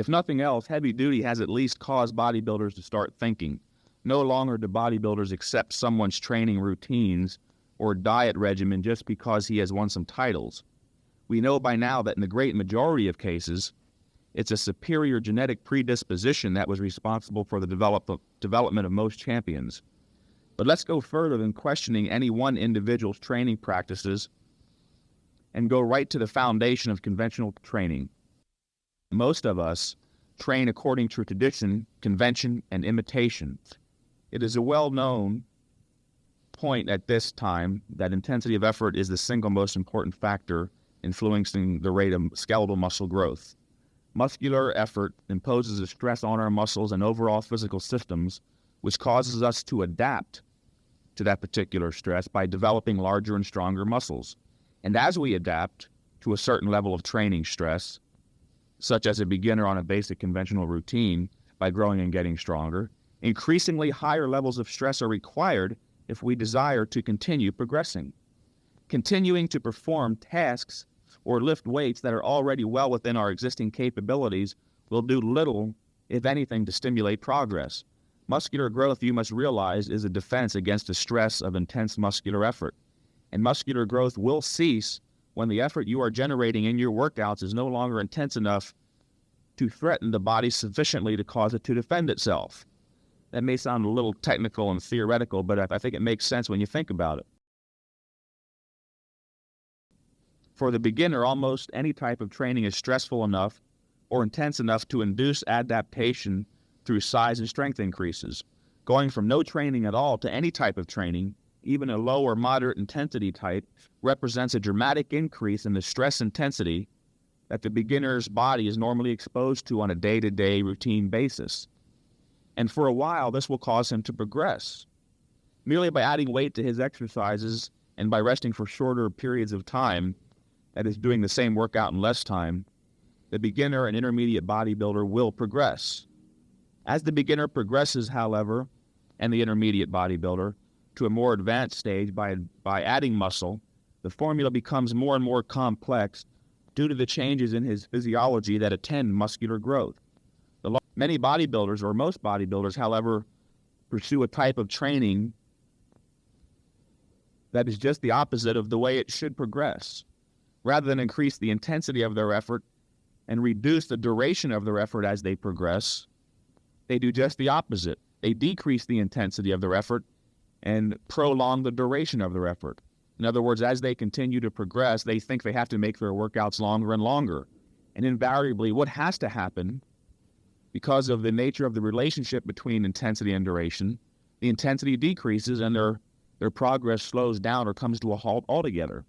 If nothing else, heavy duty has at least caused bodybuilders to start thinking. No longer do bodybuilders accept someone's training routines or diet regimen just because he has won some titles. We know by now that in the great majority of cases, it's a superior genetic predisposition that was responsible for the development of most champions. But let's go further than questioning any one individual's training practices and go right to the foundation of conventional training. Most of us train according to tradition, convention, and imitation. It is a well-known point at this time that intensity of effort is the single most important factor influencing the rate of skeletal muscle growth. Muscular effort imposes a stress on our muscles and overall physical systems, which causes us to adapt to that particular stress by developing larger and stronger muscles. And as we adapt to a certain level of training stress, such as a beginner on a basic conventional routine, by growing and getting stronger, increasingly higher levels of stress are required if we desire to continue progressing. Continuing to perform tasks or lift weights that are already well within our existing capabilities will do little, if anything, to stimulate progress. Muscular growth, you must realize, is a defense against the stress of intense muscular effort. And muscular growth will cease when the effort you are generating in your workouts is no longer intense enough to threaten the body sufficiently to cause it to defend itself. That may sound a little technical and theoretical, but I think it makes sense when you think about it. For the beginner, almost any type of training is stressful enough or intense enough to induce adaptation through size and strength increases. Going from no training at all to any type of training, even a low or moderate intensity type, represents a dramatic increase in the stress intensity that the beginner's body is normally exposed to on a day-to-day routine basis. And for a while, this will cause him to progress. Merely by adding weight to his exercises and by resting for shorter periods of time, that is, doing the same workout in less time, the beginner and intermediate bodybuilder will progress. As the beginner progresses, however, and the intermediate bodybuilder, to a more advanced stage by adding muscle, the formula becomes more and more complex due to the changes in his physiology that attend muscular growth. Many bodybuilders, or most bodybuilders, however, pursue a type of training that is just the opposite of the way it should progress. Rather than increase the intensity of their effort and reduce the duration of their effort as they progress, they do just the opposite. They decrease the intensity of their effort and prolong the duration of their effort. In other words, as they continue to progress, they think they have to make their workouts longer and longer. And invariably, what has to happen, because of the nature of the relationship between intensity and duration, the intensity decreases and their progress slows down or comes to a halt altogether.